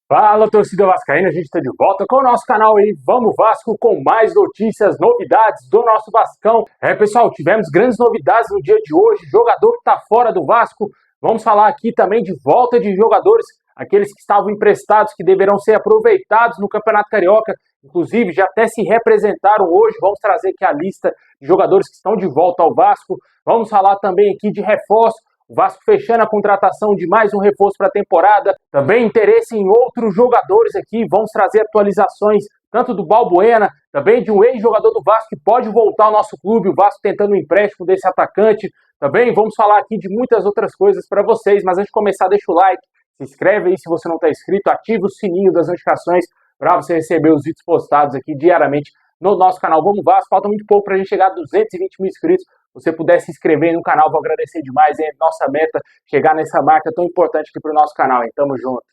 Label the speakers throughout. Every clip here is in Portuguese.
Speaker 1: Fala, torcida vascaína, a gente está de volta com o nosso canal aí, Vamos Vasco, com mais notícias, novidades do nosso Vascão. Pessoal, tivemos grandes novidades no dia de hoje, jogador que está fora do Vasco. Vamos falar aqui também de volta de jogadores, aqueles que estavam emprestados, que deverão ser aproveitados no Campeonato Carioca. Inclusive, já até se representaram hoje. Vamos trazer aqui a lista de jogadores que estão de volta ao Vasco. Vamos falar também aqui de reforço. O Vasco fechando a contratação de mais um reforço para a temporada. Também interesse em outros jogadores aqui. Vamos trazer atualizações tanto do Balbuena, também de um ex-jogador do Vasco que pode voltar ao nosso clube. O Vasco tentando um empréstimo desse atacante. Também vamos falar aqui de muitas outras coisas para vocês. Mas antes de começar, deixa o like, se inscreve aí se você não está inscrito, ativa o sininho das notificações para você receber os vídeos postados aqui diariamente no nosso canal Vamos Vasco. Falta muito pouco para a gente chegar a 220 mil inscritos. Se você puder se inscrever no canal, vou agradecer demais. É nossa meta chegar nessa marca tão importante aqui para o nosso canal. Hein? Tamo junto.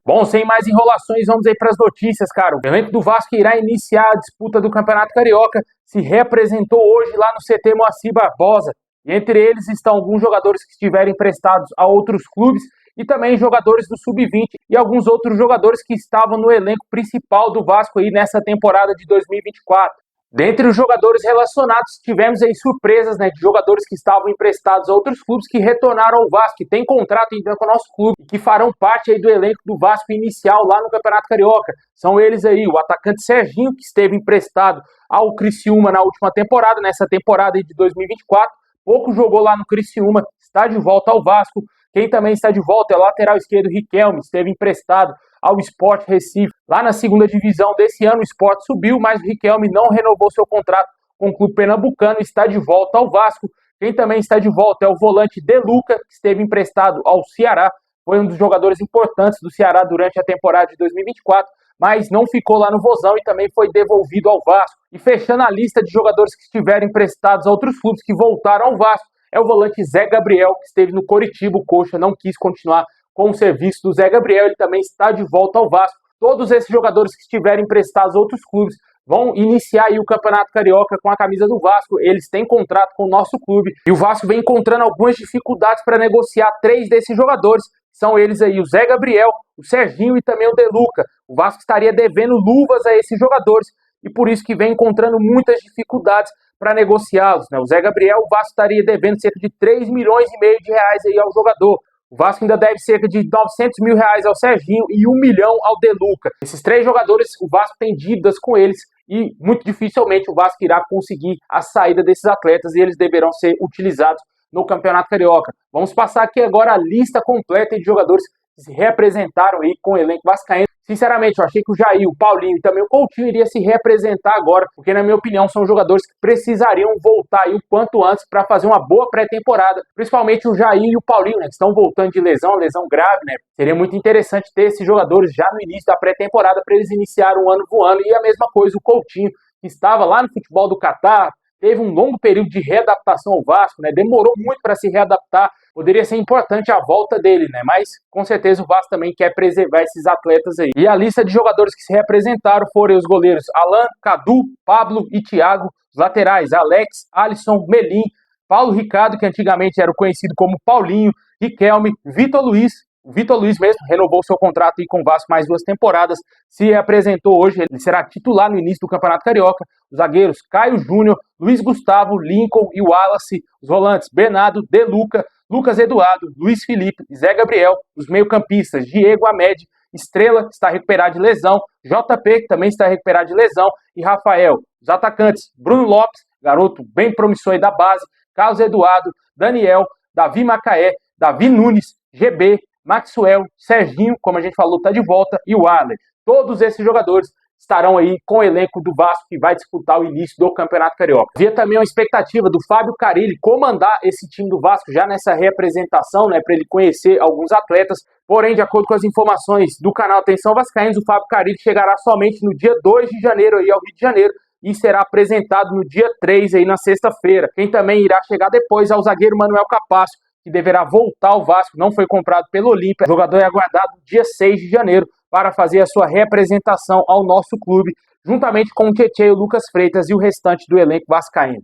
Speaker 1: Bom, sem mais enrolações, vamos aí para as notícias, cara. O elenco do Vasco irá iniciar a disputa do Campeonato Carioca. Se representou hoje lá no CT Moacir Barbosa. E entre eles estão alguns jogadores que estiverem emprestados a outros clubes e também jogadores do Sub-20 e alguns outros jogadores que estavam no elenco principal do Vasco aí nessa temporada de 2024. Dentre os jogadores relacionados, tivemos aí surpresas, né, de jogadores que estavam emprestados a outros clubes que retornaram ao Vasco, que tem contrato então com o nosso clube e que farão parte aí do elenco do Vasco inicial lá no Campeonato Carioca. São eles aí, o atacante Serginho, que esteve emprestado ao Criciúma na última temporada, nessa temporada aí de 2024, pouco jogou lá no Criciúma, está de volta ao Vasco. Quem também está de volta é o lateral esquerdo Riquelme, esteve emprestado ao Sport Recife. Lá na segunda divisão desse ano, o Sport subiu, mas o Riquelme não renovou seu contrato com o clube pernambucano e está de volta ao Vasco. Quem também está de volta é o volante De Luca, que esteve emprestado ao Ceará. Foi um dos jogadores importantes do Ceará durante a temporada de 2024, mas não ficou lá no Vozão e também foi devolvido ao Vasco. E fechando a lista de jogadores que estiveram emprestados a outros clubes que voltaram ao Vasco, é o volante Zé Gabriel, que esteve no Coritiba. O Coxa não quis continuar com o serviço do Zé Gabriel, ele também está de volta ao Vasco. Todos esses jogadores que estiverem emprestados a outros clubes vão iniciar aí o Campeonato Carioca com a camisa do Vasco. Eles têm contrato com o nosso clube e o Vasco vem encontrando algumas dificuldades para negociar 3 desses jogadores. São eles aí o Zé Gabriel, o Serginho e também o De Luca. O Vasco estaria devendo luvas a esses jogadores e por isso que vem encontrando muitas dificuldades para negociá-los, né? O Zé Gabriel, o Vasco estaria devendo cerca de 3,5 milhões de reais aí ao jogador. O Vasco ainda deve cerca de 900 mil reais ao Serginho e 1 milhão ao De Luca. Esses 3 jogadores, o Vasco tem dívidas com eles e muito dificilmente o Vasco irá conseguir a saída desses atletas e eles deverão ser utilizados no Campeonato Carioca. Vamos passar aqui agora a lista completa de jogadores que se representaram aí com o elenco vascaíno. Sinceramente, eu achei que o Jair, o Paulinho e também o Coutinho iria se representar agora, porque na minha opinião são jogadores que precisariam voltar aí o quanto antes para fazer uma boa pré-temporada, principalmente o Jair e o Paulinho, né, que estão voltando de lesão grave, né? Seria muito interessante ter esses jogadores já no início da pré-temporada para eles iniciarem o ano voando. E a mesma coisa o Coutinho, que estava lá no futebol do Catar, teve um longo período de readaptação ao Vasco, né? Demorou muito para se readaptar. Poderia ser importante a volta dele, né? Mas com certeza o Vasco também quer preservar esses atletas aí. E a lista de jogadores que se representaram foram os goleiros Alan, Cadu, Pablo e Thiago. Os laterais Alex, Alisson, Melim, Paulo Ricardo, que antigamente era conhecido como Paulinho, Riquelme, Vitor Luiz. O Vitor Luiz mesmo renovou seu contrato aí com o Vasco mais 2 temporadas, se apresentou hoje, ele será titular no início do Campeonato Carioca. Os zagueiros Caio Júnior, Luiz Gustavo, Lincoln e Wallace. Os volantes Bernardo, De Luca, Lucas Eduardo, Luiz Felipe, Zé Gabriel. Os meio-campistas Diego Amed, Estrela, que está recuperado de lesão, JP, que também está recuperado de lesão, e Rafael. Os atacantes Bruno Lopes, garoto bem promissor aí da base, Carlos Eduardo, Daniel, Davi Macaé, Davi Nunes, GB, Maxwell, Serginho, como a gente falou, está de volta, e o Adler. Todos esses jogadores estarão aí com o elenco do Vasco que vai disputar o início do Campeonato Carioca. Havia também uma expectativa do Fábio Carille comandar esse time do Vasco já nessa representação, né, para ele conhecer alguns atletas. Porém, de acordo com as informações do canal Atenção Vascaínos, o Fábio Carille chegará somente no dia 2 de janeiro aí ao Rio de Janeiro e será apresentado no dia 3 aí na sexta-feira. Quem também irá chegar depois é o zagueiro Manuel Capasso, que deverá voltar ao Vasco, não foi comprado pelo Olímpia. O jogador é aguardado dia 6 de janeiro para fazer a sua representação ao nosso clube, juntamente com o Tietê, o Lucas Freitas e o restante do elenco vascaíno.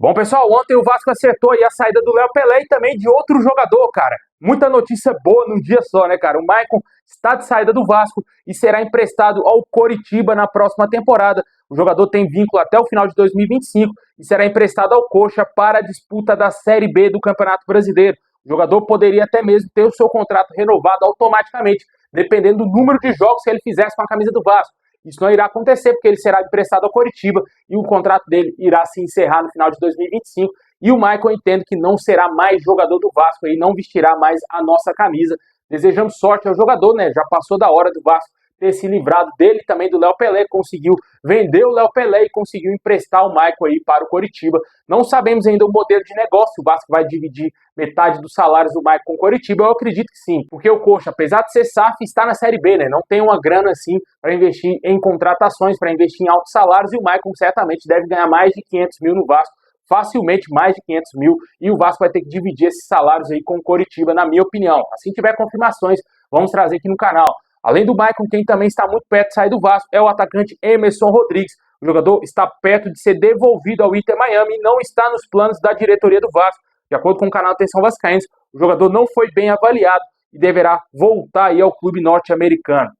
Speaker 1: Bom, pessoal, ontem o Vasco acertou aí a saída do Léo Pelé e também de outro jogador, cara. Muita notícia boa num dia só, né, cara? O Maicon está de saída do Vasco e será emprestado ao Coritiba na próxima temporada. O jogador tem vínculo até o final de 2025 e será emprestado ao Coxa para a disputa da Série B do Campeonato Brasileiro. O jogador poderia até mesmo ter o seu contrato renovado automaticamente, dependendo do número de jogos que ele fizesse com a camisa do Vasco. Isso não irá acontecer porque ele será emprestado ao Coritiba e o contrato dele irá se encerrar no final de 2025. E o Maicon, entendo que não será mais jogador do Vasco e não vestirá mais a nossa camisa. Desejamos sorte ao jogador, né? Já passou da hora do Vasco ter se livrado dele, também do Léo Pelé, conseguiu vender o Léo Pelé e conseguiu emprestar o Maicon aí para o Coritiba. Não sabemos ainda o modelo de negócio, o Vasco vai dividir metade dos salários do Maicon com o Coritiba, eu acredito que sim, porque o Coxa, apesar de ser SAF, está na Série B, né? Não tem uma grana assim para investir em contratações, para investir em altos salários, e o Maicon certamente deve ganhar mais de 500 mil no Vasco, facilmente mais de 500 mil, e o Vasco vai ter que dividir esses salários aí com o Coritiba, na minha opinião. Assim que tiver confirmações, vamos trazer aqui no canal. Além do Maicon, quem também está muito perto de sair do Vasco é o atacante Emerson Rodrigues. O jogador está perto de ser devolvido ao Inter Miami e não está nos planos da diretoria do Vasco. De acordo com o canal Atenção Vascaínos, o jogador não foi bem avaliado e deverá voltar aí ao clube norte-americano.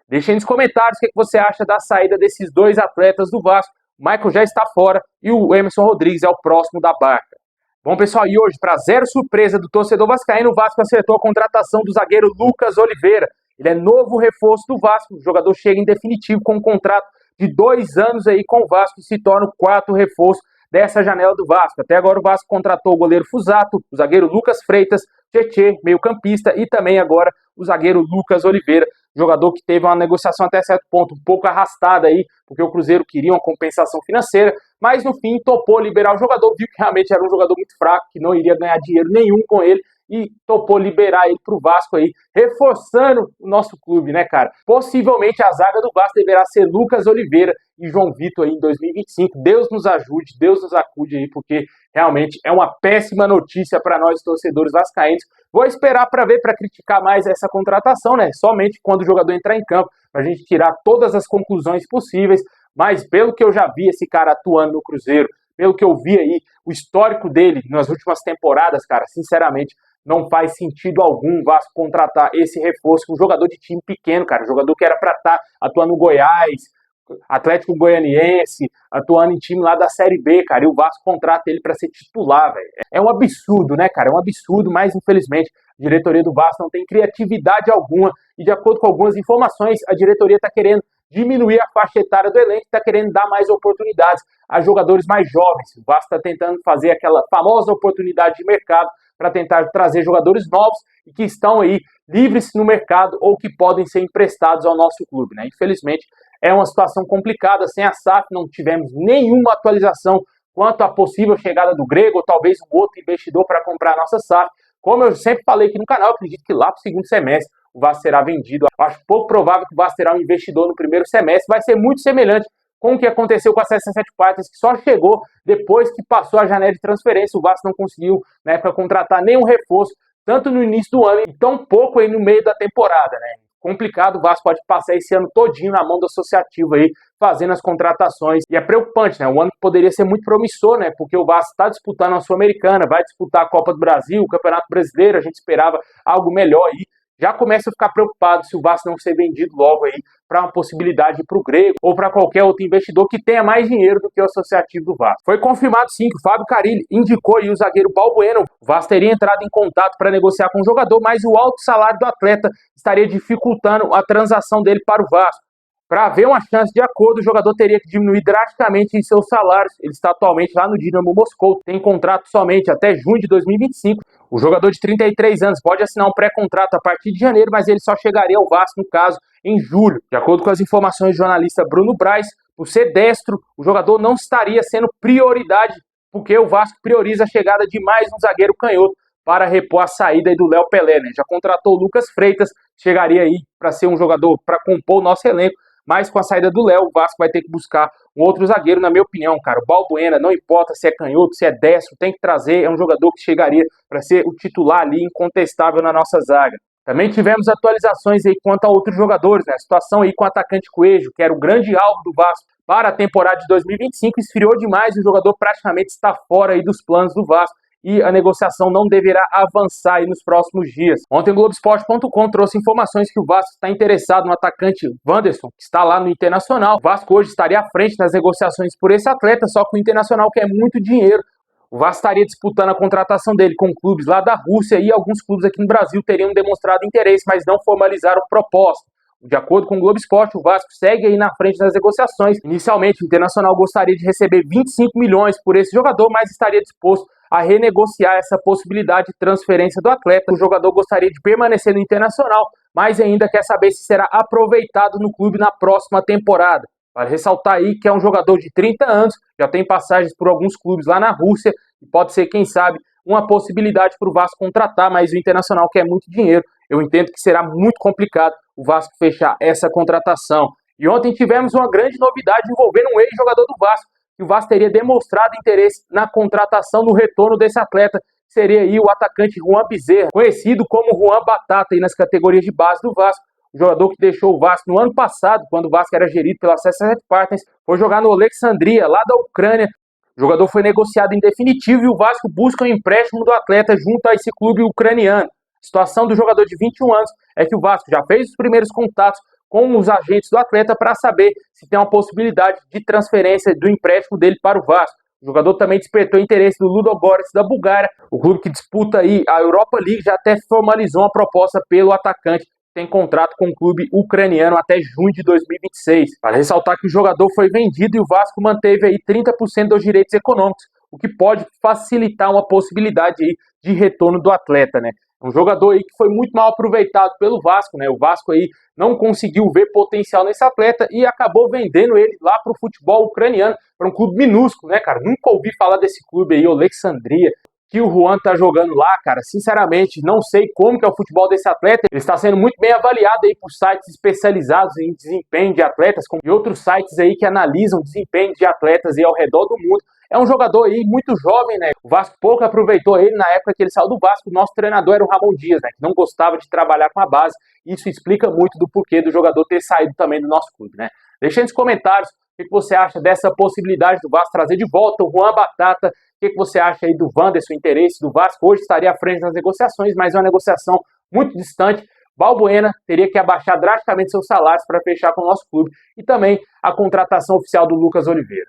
Speaker 1: Deixe aí nos comentários o que você acha da saída desses dois atletas do Vasco. O Maicon já está fora e o Emerson Rodrigues é o próximo da barca. Bom, pessoal, e hoje, para zero surpresa do torcedor vascaíno, o Vasco acertou a contratação do zagueiro Lucas Oliveira. Ele é novo reforço do Vasco, o jogador chega em definitivo com um contrato de 2 anos aí com o Vasco e se torna o 4º reforço dessa janela do Vasco. Até agora o Vasco contratou o goleiro Fusato, o zagueiro Lucas Freitas, Tietê, meio-campista, e também agora o zagueiro Lucas Oliveira, jogador que teve uma negociação até certo ponto um pouco arrastada aí, porque o Cruzeiro queria uma compensação financeira, mas no fim topou liberar o jogador, viu que realmente era um jogador muito fraco, que não iria ganhar dinheiro nenhum com ele, e topou liberar ele para o Vasco aí, reforçando o nosso clube, né, cara? Possivelmente a zaga do Vasco deverá ser Lucas Oliveira e João Vitor aí em 2025. Deus nos ajude, Deus nos acude aí, porque realmente é uma péssima notícia para nós torcedores vascaínos. Vou esperar para ver, para criticar mais essa contratação, né? Somente quando o jogador entrar em campo, para a gente tirar todas as conclusões possíveis. Mas pelo que eu já vi esse cara atuando no Cruzeiro, pelo que eu vi aí, o histórico dele nas últimas temporadas, cara, sinceramente, não faz sentido algum o Vasco contratar esse reforço, um jogador de time pequeno, cara, jogador que era para estar atuando no Goiás, Atlético Goianiense, atuando em time lá da Série B, cara, e o Vasco contrata ele para ser titular, velho. É um absurdo, né, cara? É um absurdo, mas infelizmente a diretoria do Vasco não tem criatividade alguma e, de acordo com algumas informações, a diretoria está querendo diminuir a faixa etária do elenco, está querendo dar mais oportunidades a jogadores mais jovens. O Vasco está tentando fazer aquela famosa oportunidade de mercado para tentar trazer jogadores novos e que estão aí livres no mercado ou que podem ser emprestados ao nosso clube, né? Infelizmente, é uma situação complicada. Sem a SAF, não tivemos nenhuma atualização quanto à possível chegada do Grego ou talvez um outro investidor para comprar a nossa SAF. Como eu sempre falei aqui no canal, acredito que lá para o segundo semestre o Vasco será vendido. Acho pouco provável que o Vasco terá um investidor no primeiro semestre. Vai ser muito semelhante com o que aconteceu com a 67 Partners, que só chegou depois que passou a janela de transferência. O Vasco não conseguiu, na época, contratar nenhum reforço, tanto no início do ano e tão pouco aí no meio da temporada, né? Complicado, o Vasco pode passar esse ano todinho na mão do associativo aí, fazendo as contratações, e é preocupante, né? Um ano que poderia ser muito promissor, né? Porque o Vasco está disputando a Sul-Americana, vai disputar a Copa do Brasil, o Campeonato Brasileiro, a gente esperava algo melhor aí. Já começa a ficar preocupado se o Vasco não ser vendido logo aí para uma possibilidade para o Grego ou para qualquer outro investidor que tenha mais dinheiro do que o associativo do Vasco. Foi confirmado sim que o Fábio Carille indicou aí o zagueiro Balbuena. O Vasco teria entrado em contato para negociar com o jogador, mas o alto salário do atleta estaria dificultando a transação dele para o Vasco. Para haver uma chance de acordo, o jogador teria que diminuir drasticamente em seus salários. Ele está atualmente lá no Dinamo Moscou, tem contrato somente até junho de 2025. O jogador de 33 anos pode assinar um pré-contrato a partir de janeiro, mas ele só chegaria ao Vasco, no caso, em julho. De acordo com as informações do jornalista Bruno Braz, por ser destro, o jogador não estaria sendo prioridade, porque o Vasco prioriza a chegada de mais um zagueiro canhoto para repor a saída do Léo Pelé, né? Já contratou o Lucas Freitas, chegaria aí para ser um jogador para compor o nosso elenco, mas com a saída do Léo, o Vasco vai ter que buscar um outro zagueiro, na minha opinião, cara. O Balbuena, não importa se é canhoto, se é destro, tem que trazer, é um jogador que chegaria para ser o titular ali, incontestável na nossa zaga. Também tivemos atualizações aí quanto a outros jogadores, né? A situação aí com o atacante Coelho, que era o grande alvo do Vasco para a temporada de 2025, esfriou demais e o jogador praticamente está fora aí dos planos do Vasco e a negociação não deverá avançar aí nos próximos dias. Ontem o Globoesporte.com trouxe informações que o Vasco está interessado no atacante Wanderson, que está lá no Internacional. O Vasco hoje estaria à frente nas negociações por esse atleta, só que o Internacional quer muito dinheiro. O Vasco estaria disputando a contratação dele com clubes lá da Rússia e alguns clubes aqui no Brasil teriam demonstrado interesse, mas não formalizaram proposta. De acordo com o Globo Esporte, o Vasco segue aí na frente das negociações. Inicialmente, o Internacional gostaria de receber 25 milhões por esse jogador, mas estaria disposto a renegociar essa possibilidade de transferência do atleta. O jogador gostaria de permanecer no Internacional, mas ainda quer saber se será aproveitado no clube na próxima temporada. Vale ressaltar aí que é um jogador de 30 anos, já tem passagens por alguns clubes lá na Rússia, e pode ser, quem sabe, uma possibilidade para o Vasco contratar, mas o Internacional quer muito dinheiro. Eu entendo que será muito complicado o Vasco fechar essa contratação. E ontem tivemos uma grande novidade envolvendo um ex-jogador do Vasco, que o Vasco teria demonstrado interesse na contratação, no retorno desse atleta, que seria aí o atacante Juan Bezerra, conhecido como Juan Batata aí nas categorias de base do Vasco. O jogador que deixou o Vasco no ano passado, quando o Vasco era gerido pela C7 Partners, foi jogar no Alexandria, lá da Ucrânia. O jogador foi negociado em definitivo e o Vasco busca um empréstimo do atleta junto a esse clube ucraniano. A situação do jogador de 21 anos é que o Vasco já fez os primeiros contatos com os agentes do atleta para saber se tem uma possibilidade de transferência do empréstimo dele para o Vasco. O jogador também despertou interesse do Ludogorets da Bulgária, o clube que disputa aí a Europa League já até formalizou uma proposta pelo atacante, tem contrato com o clube ucraniano até junho de 2026. Para ressaltar que o jogador foi vendido e o Vasco manteve aí 30% dos direitos econômicos, o que pode facilitar uma possibilidade aí de retorno do atleta, né? Um jogador aí que foi muito mal aproveitado pelo Vasco, né? O Vasco aí não conseguiu ver potencial nesse atleta e acabou vendendo ele lá para o futebol ucraniano, para um clube minúsculo, né, cara? Nunca ouvi falar desse clube aí, o Alexandria, que o Juan tá jogando lá, cara. Sinceramente, não sei como que é o futebol desse atleta. Ele está sendo muito bem avaliado aí por sites especializados em desempenho de atletas, como e outros sites aí que analisam desempenho de atletas aí ao redor do mundo. É um jogador aí muito jovem, né? O Vasco pouco aproveitou ele na época que ele saiu do Vasco. O nosso treinador era o Ramon Dias, né? Que não gostava de trabalhar com a base. Isso explica muito do porquê do jogador ter saído também do nosso clube, né? Deixa aí nos comentários o que você acha dessa possibilidade do Vasco trazer de volta o Juan Batata. O que você acha aí do Wanderson, o interesse do Vasco? Hoje estaria à frente das negociações, mas é uma negociação muito distante. Balbuena teria que abaixar drasticamente seus salários para fechar com o nosso clube. E também a contratação oficial do Lucas Oliveira.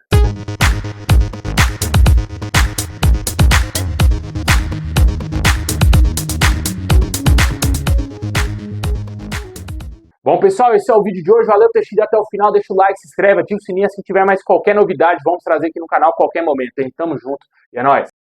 Speaker 1: Bom, pessoal, esse é o vídeo de hoje. Valeu por ter assistido até o final. Deixa o like, se inscreve, ativa o sininho. Se tiver mais qualquer novidade, vamos trazer aqui no canal a qualquer momento, hein? Tamo junto e é nóis!